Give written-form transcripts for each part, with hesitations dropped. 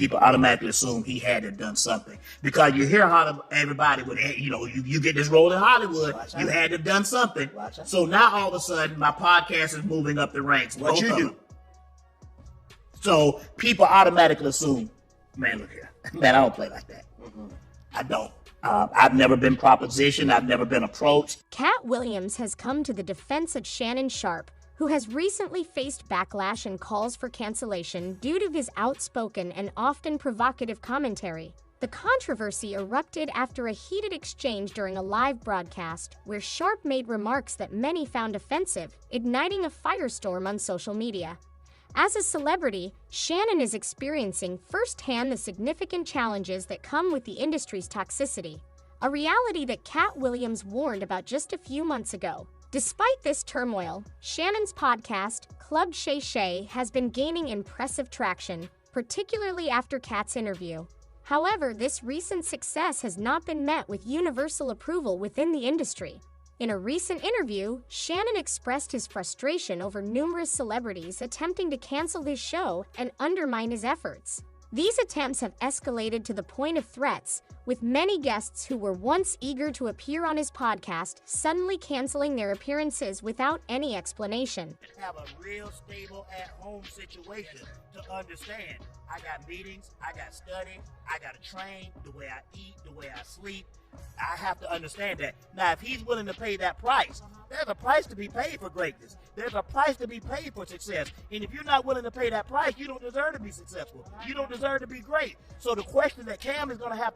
people automatically assume he had to have done something. Because you hear how everybody would, you get this role in Hollywood, you had to have done something. So now all of a sudden, my podcast is moving up the ranks. What you do? So people automatically assume, man, look here. Man, I don't play like that. I don't. I've never been propositioned. I've never been approached. Katt Williams has come to the defense of Shannon Sharpe, who has recently faced backlash and calls for cancellation due to his outspoken and often provocative commentary. The controversy erupted after a heated exchange during a live broadcast where Sharpe made remarks that many found offensive, igniting a firestorm on social media. As a celebrity, Shannon is experiencing firsthand the significant challenges that come with the industry's toxicity, a reality that Katt Williams warned about just a few months ago. Despite this turmoil, Shannon's podcast, Club Shay Shay, has been gaining impressive traction, particularly after Katt's interview. However, this recent success has not been met with universal approval within the industry. In a recent interview, Shannon expressed his frustration over numerous celebrities attempting to cancel his show and undermine his efforts. These attempts have escalated to the point of threats, with many guests who were once eager to appear on his podcast suddenly canceling their appearances without any explanation. Have a real stable at-home situation to understand. I got meetings, I got study, I got to train, the way I eat, the way I sleep. I have to understand that. Now, if he's willing to pay that price, there's a price to be paid for greatness. There's a price to be paid for success. And if you're not willing to pay that price, you don't deserve to be successful. You don't deserve to be great. So the question that Cam is going to have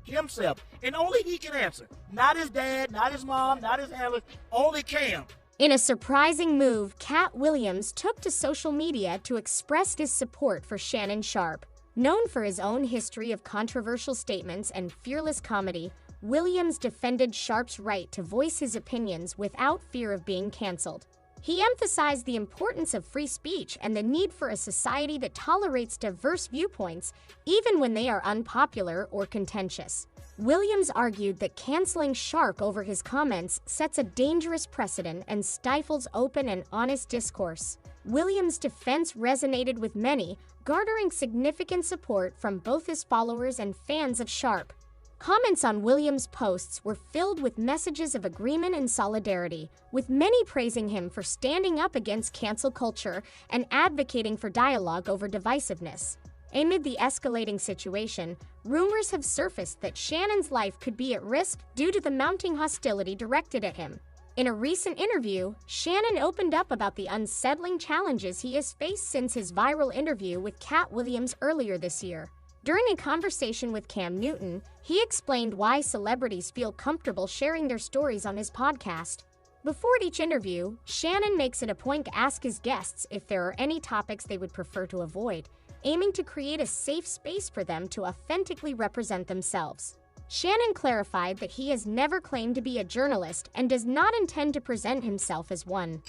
himself, and only he can answer. Not his dad, not his mom, not his handler, only Cam. In a surprising move, Katt Williams took to social media to express his support for Shannon Sharpe. Known for his own history of controversial statements and fearless comedy, Williams defended Sharpe's right to voice his opinions without fear of being canceled. He emphasized the importance of free speech and the need for a society that tolerates diverse viewpoints, even when they are unpopular or contentious. Williams argued that canceling Sharpe over his comments sets a dangerous precedent and stifles open and honest discourse. Williams' defense resonated with many, garnering significant support from both his followers and fans of Sharpe. Comments on Williams' posts were filled with messages of agreement and solidarity, with many praising him for standing up against cancel culture and advocating for dialogue over divisiveness. Amid the escalating situation, rumors have surfaced that Shannon's life could be at risk due to the mounting hostility directed at him. In a recent interview, Shannon opened up about the unsettling challenges he has faced since his viral interview with Katt Williams earlier this year. During a conversation with Cam Newton, he explained why celebrities feel comfortable sharing their stories on his podcast. Before each interview, Shannon makes it a point to ask his guests if there are any topics they would prefer to avoid, aiming to create a safe space for them to authentically represent themselves. Shannon clarified that he has never claimed to be a journalist and does not intend to present himself as one.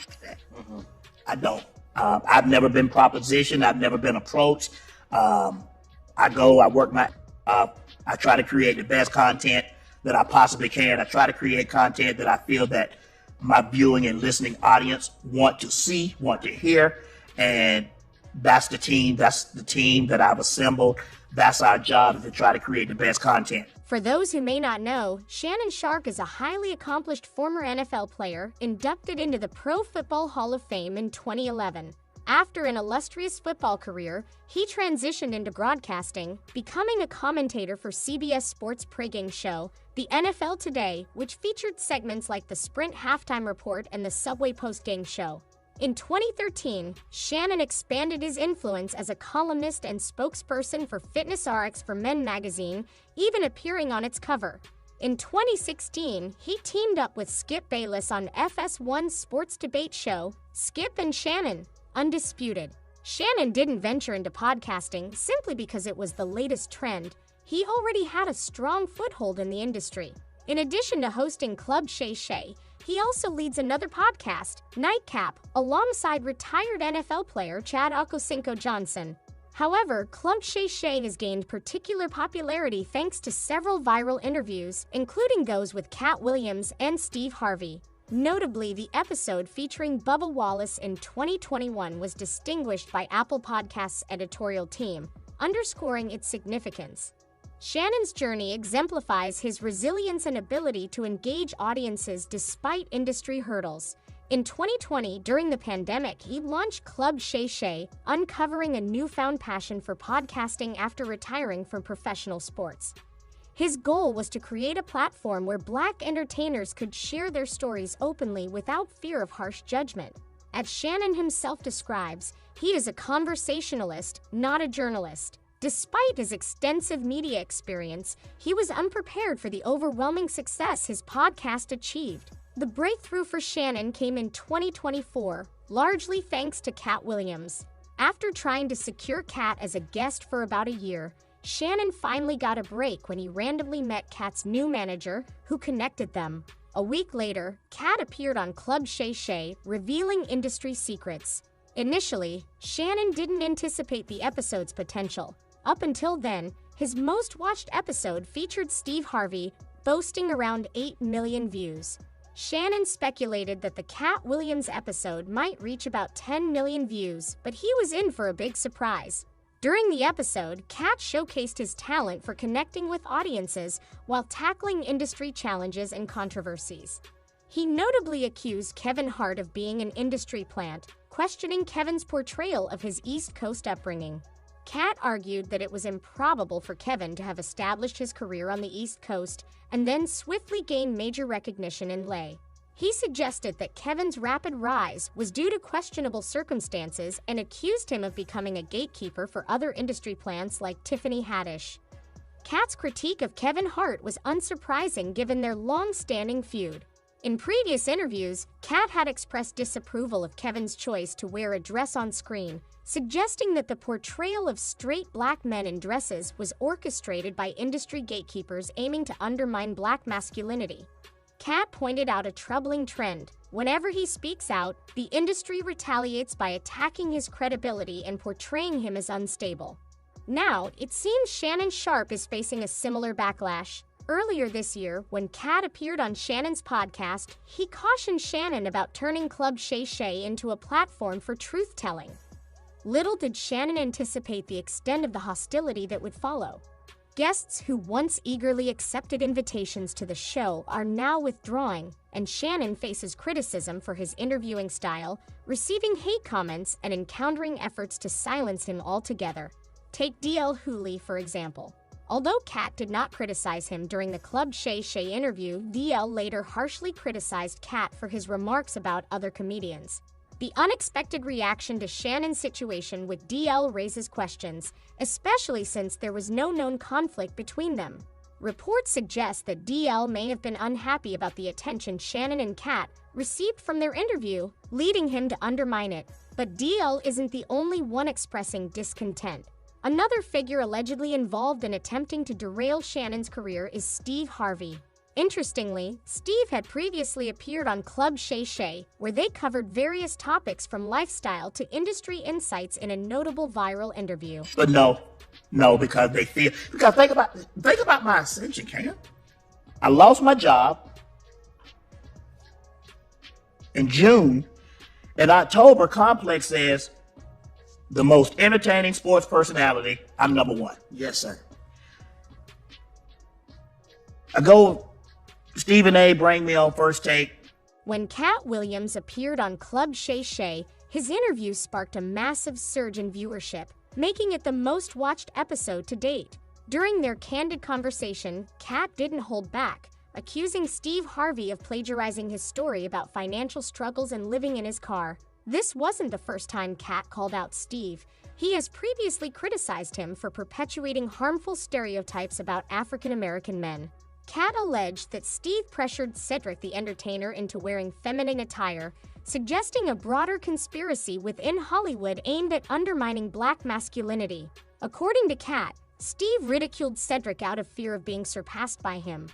I don't. I've never been propositioned. I've never been approached. I go, I work I try to create the best content that I possibly can. I try to create content that I feel that my viewing and listening audience want to see, want to hear, and that's the team that I've assembled. That's our job, to try to create the best content. For those who may not know, Shannon Sharpe is a highly accomplished former NFL player inducted into the Pro Football Hall of Fame in 2011. After an illustrious football career, he transitioned into broadcasting, becoming a commentator for CBS Sports' pregame show, The NFL Today, which featured segments like the Sprint Halftime Report and the Subway Postgame Show. In 2013, Shannon expanded his influence as a columnist and spokesperson for Fitness RX for Men magazine, even appearing on its cover. In 2016, he teamed up with Skip Bayless on FS1's sports debate show, Skip and Shannon, Undisputed. Shannon didn't venture into podcasting simply because it was the latest trend. He already had a strong foothold in the industry. In addition to hosting Club Shay Shay, he also leads another podcast, Nightcap, alongside retired NFL player Chad Okocinco Johnson. However, Club Shay Shay has gained particular popularity thanks to several viral interviews, including those with Katt Williams and Steve Harvey. Notably, the episode featuring Bubba Wallace in 2021 was distinguished by Apple Podcasts' editorial team. underscoring its significance. Shannon's journey exemplifies his resilience and ability to engage audiences despite industry hurdles. In 2020, during the pandemic, he launched Club Shay Shay, uncovering a newfound passion for podcasting after retiring from professional sports. His goal was to create a platform where Black entertainers could share their stories openly without fear of harsh judgment. As Shannon himself describes, he is a conversationalist, not a journalist. Despite his extensive media experience, he was unprepared for the overwhelming success his podcast achieved. The breakthrough for Shannon came in 2024, largely thanks to Katt Williams. After trying to secure Katt as a guest for about a year, Shannon finally got a break when he randomly met Katt's new manager, who connected them. A week later, Katt appeared on Club Shay Shay, revealing industry secrets. Initially, Shannon didn't anticipate the episode's potential. Up until then, his most watched episode featured Steve Harvey, boasting around 8 million views. Shannon speculated that the Katt Williams episode might reach about 10 million views, but he was in for a big surprise. During the episode, Katt showcased his talent for connecting with audiences while tackling industry challenges and controversies. He notably accused Kevin Hart of being an industry plant, questioning Kevin's portrayal of his East Coast upbringing. Katt argued that it was improbable for Kevin to have established his career on the East Coast and then swiftly gain major recognition in LA. He suggested that Kevin's rapid rise was due to questionable circumstances and accused him of becoming a gatekeeper for other industry plants like Tiffany Haddish. Katt's critique of Kevin Hart was unsurprising given their long-standing feud. In previous interviews, Katt had expressed disapproval of Kevin's choice to wear a dress on screen, suggesting that the portrayal of straight Black men in dresses was orchestrated by industry gatekeepers aiming to undermine Black masculinity. Katt pointed out a troubling trend. Whenever he speaks out, the industry retaliates by attacking his credibility and portraying him as unstable. Now, it seems Shannon Sharpe is facing a similar backlash. Earlier this year, when Katt appeared on Shannon's podcast, he cautioned Shannon about turning Club Shay Shay into a platform for truth-telling. Little did Shannon anticipate the extent of the hostility that would follow. Guests who once eagerly accepted invitations to the show are now withdrawing, and Shannon faces criticism for his interviewing style, receiving hate comments and encountering efforts to silence him altogether. Take D.L. Hughley, for example. Although Katt did not criticize him during the Club Shay Shay interview, D.L. later harshly criticized Katt for his remarks about other comedians. The unexpected reaction to Shannon's situation with D.L. raises questions, especially since there was no known conflict between them. Reports suggest that D.L. may have been unhappy about the attention Shannon and Katt received from their interview, leading him to undermine it. But D.L. isn't the only one expressing discontent. Another figure allegedly involved in attempting to derail Shannon's career is Steve Harvey. Interestingly, Steve had previously appeared on Club Shay Shay, where they covered various topics from lifestyle to industry insights in a notable viral interview. But no, because think about my ascension, Cam. I lost my job in June. In October, Complex says, the most entertaining sports personality, I'm number one. Yes, sir. I go, Stephen A. bring me on First Take. When Katt Williams appeared on Club Shay Shay, his interview sparked a massive surge in viewership, making it the most watched episode to date. During their candid conversation, Katt didn't hold back, accusing Steve Harvey of plagiarizing his story about financial struggles and living in his car. This wasn't the first time Katt called out Steve. He has previously criticized him for perpetuating harmful stereotypes about African American men. Katt alleged that Steve pressured Cedric the Entertainer into wearing feminine attire, suggesting a broader conspiracy within Hollywood aimed at undermining Black masculinity. According to Katt, Steve ridiculed Cedric out of fear of being surpassed by him.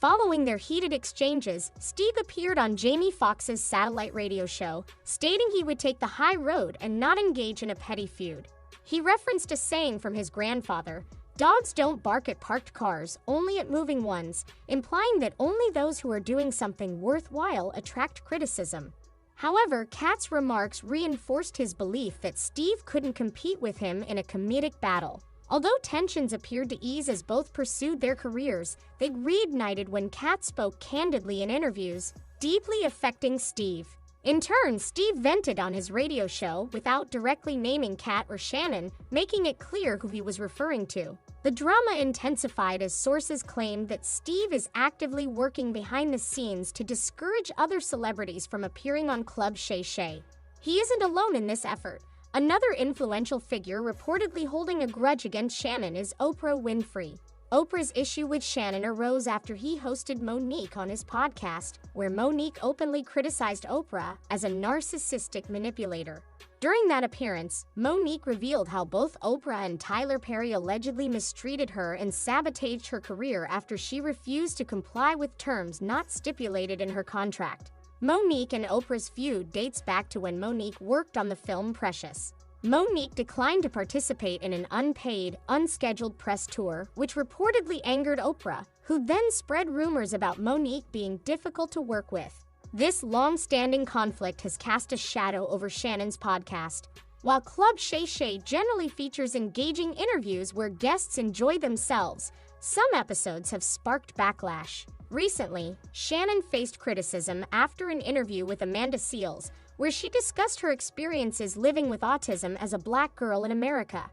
Following their heated exchanges, Steve appeared on Jamie Foxx's satellite radio show, stating he would take the high road and not engage in a petty feud. He referenced a saying from his grandfather, "Dogs don't bark at parked cars, only at moving ones," implying that only those who are doing something worthwhile attract criticism. However, Katt's remarks reinforced his belief that Steve couldn't compete with him in a comedic battle. Although tensions appeared to ease as both pursued their careers, they reignited when Katt spoke candidly in interviews, deeply affecting Steve. In turn, Steve vented on his radio show without directly naming Katt or Shannon, making it clear who he was referring to. The drama intensified as sources claimed that Steve is actively working behind the scenes to discourage other celebrities from appearing on Club Shay Shay. He isn't alone in this effort. Another influential figure reportedly holding a grudge against Shannon is Oprah Winfrey. Oprah's issue with Shannon arose after he hosted Monique on his podcast, where Monique openly criticized Oprah as a narcissistic manipulator. During that appearance, Monique revealed how both Oprah and Tyler Perry allegedly mistreated her and sabotaged her career after she refused to comply with terms not stipulated in her contract. Monique and Oprah's feud dates back to when Monique worked on the film Precious. Monique declined to participate in an unpaid, unscheduled press tour, which reportedly angered Oprah, who then spread rumors about Monique being difficult to work with. This long-standing conflict has cast a shadow over Shannon's podcast. While Club Shay Shay generally features engaging interviews where guests enjoy themselves, some episodes have sparked backlash. Recently, Shannon faced criticism after an interview with Amanda Seales, where she discussed her experiences living with autism as a Black girl in America.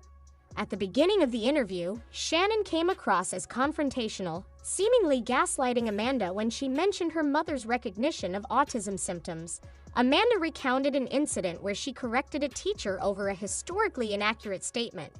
At the beginning of the interview, Shannon came across as confrontational, seemingly gaslighting Amanda when she mentioned her mother's recognition of autism symptoms. Amanda recounted an incident where she corrected a teacher over a historically inaccurate statement.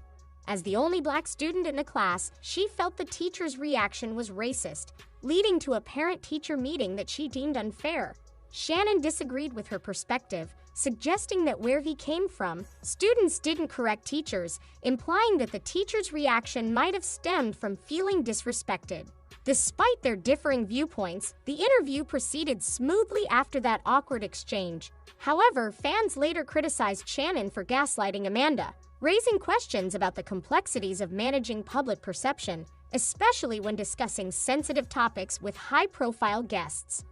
As the only Black student in the class, she felt the teacher's reaction was racist, leading to a parent-teacher meeting that she deemed unfair. Shannon disagreed with her perspective, suggesting that where he came from, students didn't correct teachers, implying that the teacher's reaction might have stemmed from feeling disrespected. Despite their differing viewpoints, the interview proceeded smoothly after that awkward exchange. However, fans later criticized Shannon for gaslighting Amanda, raising questions about the complexities of managing public perception, especially when discussing sensitive topics with high-profile guests.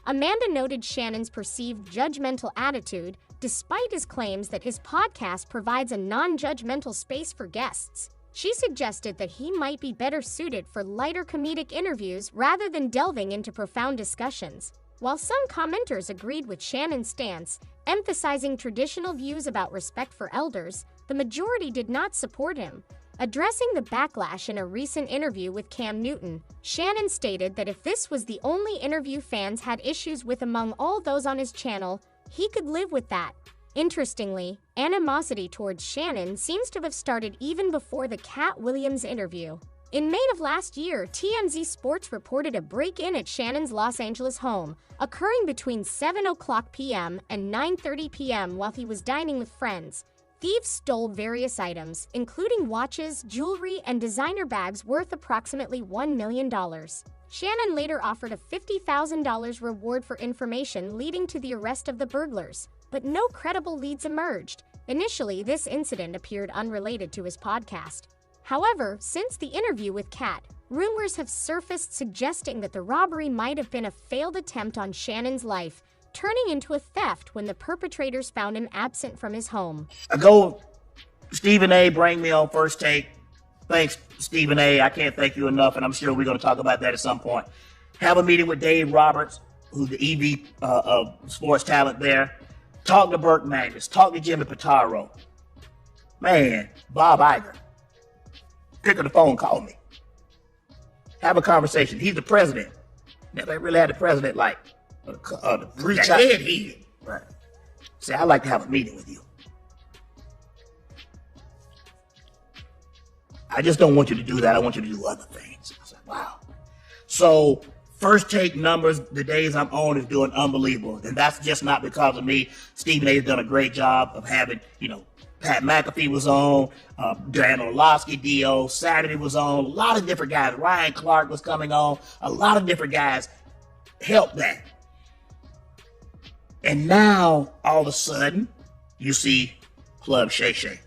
Amanda noted Shannon's perceived judgmental attitude, despite his claims that his podcast provides a non-judgmental space for guests. She suggested that he might be better suited for lighter comedic interviews rather than delving into profound discussions. While some commenters agreed with Shannon's stance, emphasizing traditional views about respect for elders, the majority did not support him. Addressing the backlash in a recent interview with Cam Newton, Shannon stated that if this was the only interview fans had issues with among all those on his channel, he could live with that. Interestingly, animosity towards Shannon seems to have started even before the Katt Williams interview. In May of last year, TMZ Sports reported a break-in at Shannon's Los Angeles home, occurring between 7:00 p.m. and 9:30 p.m. while he was dining with friends. Thieves stole various items, including watches, jewelry, and designer bags worth approximately $1 million. Shannon later offered a $50,000 reward for information leading to the arrest of the burglars, but no credible leads emerged. Initially, this incident appeared unrelated to his podcast. However, since the interview with Katt, rumors have surfaced suggesting that the robbery might have been a failed attempt on Shannon's life, turning into a theft when the perpetrators found him absent from his home. I go, Stephen A. bring me on First Take. Thanks, Stephen A. I can't thank you enough, and I'm sure we're going to talk about that at some point. Have a meeting with Dave Roberts, who's the EV of sports talent there. Talk to Burke Magnus. Talk to Jimmy Pitaro. Man, Bob Iger. Pick up the phone, call me. Have a conversation. He's the president. Never really had the president like the head. Right. Say, I'd like to have a meeting with you. I just don't want you to do that. I want you to do other things. I said, wow. So First Take numbers, the days I'm on, is doing unbelievable. And that's just not because of me. Stephen A. has done a great job of having, Pat McAfee was on, Dan Orlovsky, D.O., Saturday was on, a lot of different guys. Ryan Clark was coming on. A lot of different guys helped that. And now, all of a sudden, you see Club Shay Shay.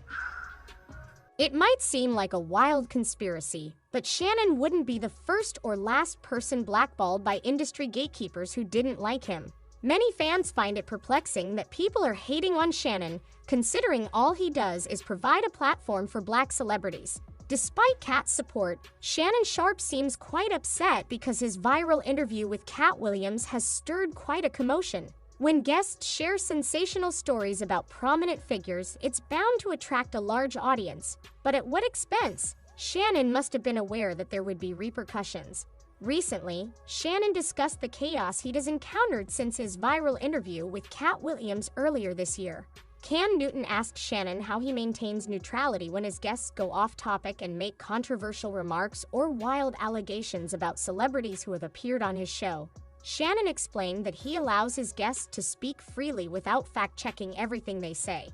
It might seem like a wild conspiracy, but Shannon wouldn't be the first or last person blackballed by industry gatekeepers who didn't like him. Many fans find it perplexing that people are hating on Shannon, considering all he does is provide a platform for Black celebrities. Despite Katt's support, Shannon Sharpe seems quite upset because his viral interview with Katt Williams has stirred quite a commotion. When guests share sensational stories about prominent figures, it's bound to attract a large audience. But at what expense? Shannon must have been aware that there would be repercussions. Recently, Shannon discussed the chaos he has encountered since his viral interview with Katt Williams earlier this year. Cam Newton asked Shannon how he maintains neutrality when his guests go off topic and make controversial remarks or wild allegations about celebrities who have appeared on his show. Shannon explained that he allows his guests to speak freely without fact-checking everything they say.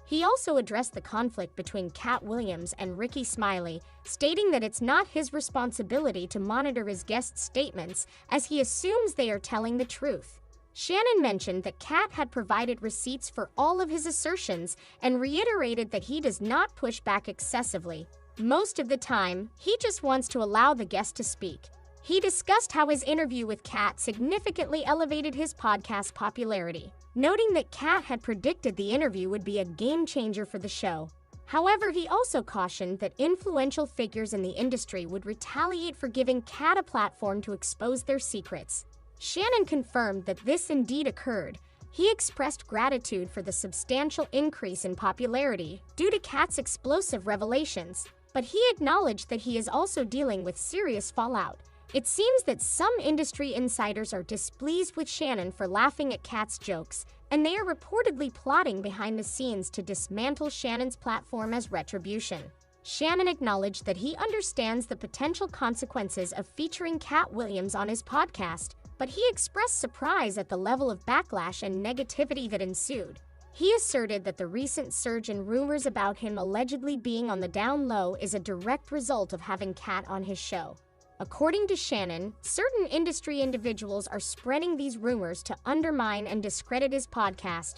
He also addressed the conflict between Katt Williams and Ricky Smiley, stating that it's not his responsibility to monitor his guests' statements, as he assumes they are telling the truth. Shannon mentioned that Katt had provided receipts for all of his assertions and reiterated that he does not push back excessively. Most of the time, he just wants to allow the guest to speak. He discussed how his interview with Katt significantly elevated his podcast popularity, noting that Katt had predicted the interview would be a game-changer for the show. However, he also cautioned that influential figures in the industry would retaliate for giving Katt a platform to expose their secrets. Shannon confirmed that this indeed occurred. He expressed gratitude for the substantial increase in popularity due to Katt's explosive revelations, but he acknowledged that he is also dealing with serious fallout. It seems that some industry insiders are displeased with Shannon for laughing at Katt's jokes, and they are reportedly plotting behind the scenes to dismantle Shannon's platform as retribution. Shannon acknowledged that he understands the potential consequences of featuring Katt Williams on his podcast, but he expressed surprise at the level of backlash and negativity that ensued. He asserted that the recent surge in rumors about him allegedly being on the down low is a direct result of having Katt on his show. According to Shannon, certain industry individuals are spreading these rumors to undermine and discredit his podcast.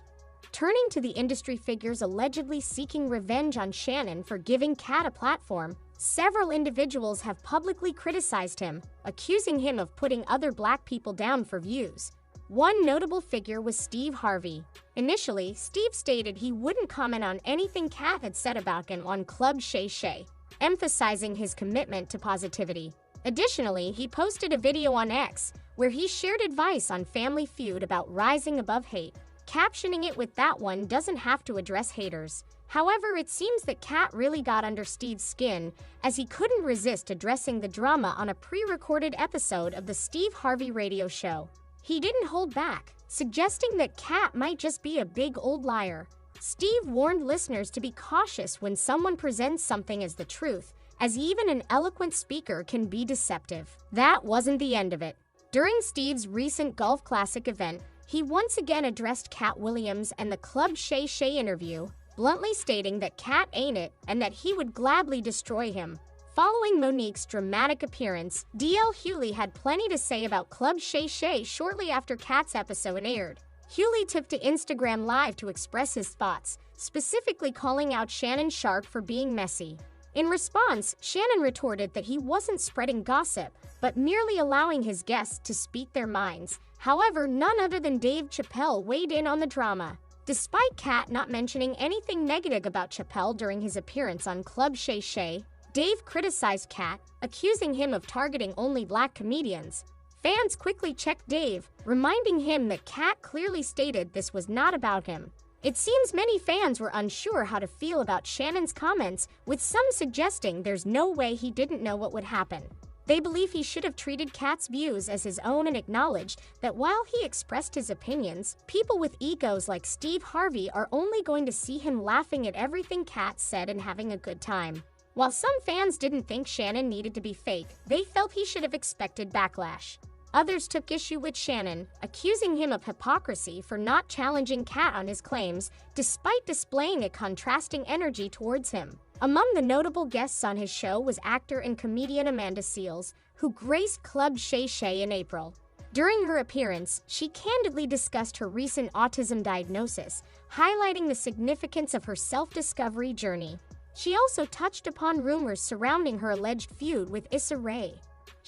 Turning to the industry figures allegedly seeking revenge on Shannon for giving Katt a platform, several individuals have publicly criticized him, accusing him of putting other Black people down for views. One notable figure was Steve Harvey. Initially, Steve stated he wouldn't comment on anything Katt had said about him on Club Shay Shay, emphasizing his commitment to positivity. Additionally, he posted a video on X where he shared advice on Family Feud about rising above hate, captioning it with "That one doesn't have to address haters." However, it seems that Katt really got under Steve's skin, as he couldn't resist addressing the drama on a pre-recorded episode of the Steve Harvey radio show. He didn't hold back, suggesting that Katt might just be a big old liar. Steve warned listeners to be cautious when someone presents something as the truth, as even an eloquent speaker can be deceptive. That wasn't the end of it. During Steve's recent Golf Classic event, he once again addressed Katt Williams and the Club Shay Shay interview, bluntly stating that Katt ain't it and that he would gladly destroy him. Following Monique's dramatic appearance, DL Hughley had plenty to say about Club Shay Shay shortly after Katt's episode aired. Hughley took to Instagram Live to express his thoughts, specifically calling out Shannon Sharpe for being messy. In response, Shannon retorted that he wasn't spreading gossip, but merely allowing his guests to speak their minds. However, none other than Dave Chappelle weighed in on the drama. Despite Katt not mentioning anything negative about Chappelle during his appearance on Club Shay Shay, Dave criticized Katt, accusing him of targeting only Black comedians. Fans quickly checked Dave, reminding him that Katt clearly stated this was not about him. It seems many fans were unsure how to feel about Shannon's comments, with some suggesting there's no way he didn't know what would happen. They believe he should have treated Katt's views as his own and acknowledged that while he expressed his opinions, people with egos like Steve Harvey are only going to see him laughing at everything Katt said and having a good time. While some fans didn't think Shannon needed to be fake, they felt he should have expected backlash. Others took issue with Shannon, accusing him of hypocrisy for not challenging Katt on his claims, despite displaying a contrasting energy towards him. Among the notable guests on his show was actor and comedian Amanda Seales, who graced Club Shay Shay in April. During her appearance, she candidly discussed her recent autism diagnosis, highlighting the significance of her self-discovery journey. She also touched upon rumors surrounding her alleged feud with Issa Rae.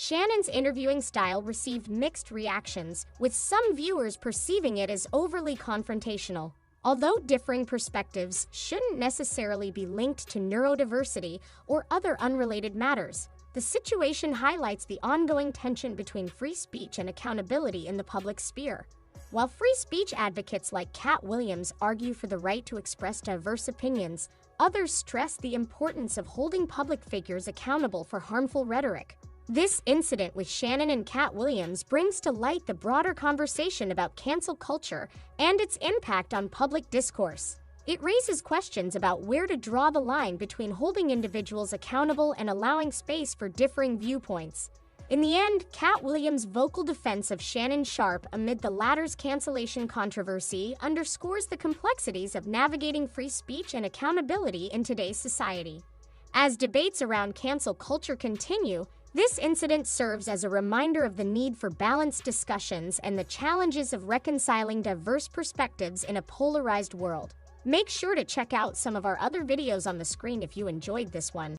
Shannon's interviewing style received mixed reactions, with some viewers perceiving it as overly confrontational. Although differing perspectives shouldn't necessarily be linked to neurodiversity or other unrelated matters, the situation highlights the ongoing tension between free speech and accountability in the public sphere. While free speech advocates like Katt Williams argue for the right to express diverse opinions, others stress the importance of holding public figures accountable for harmful rhetoric. This incident with Shannon and Katt Williams brings to light the broader conversation about cancel culture and its impact on public discourse. It raises questions about where to draw the line between holding individuals accountable and allowing space for differing viewpoints. In the end, Katt Williams' vocal defense of Shannon Sharpe amid the latter's cancellation controversy underscores the complexities of navigating free speech and accountability in today's society. As debates around cancel culture continue, this incident serves as a reminder of the need for balanced discussions and the challenges of reconciling diverse perspectives in a polarized world. Make sure to check out some of our other videos on the screen if you enjoyed this one.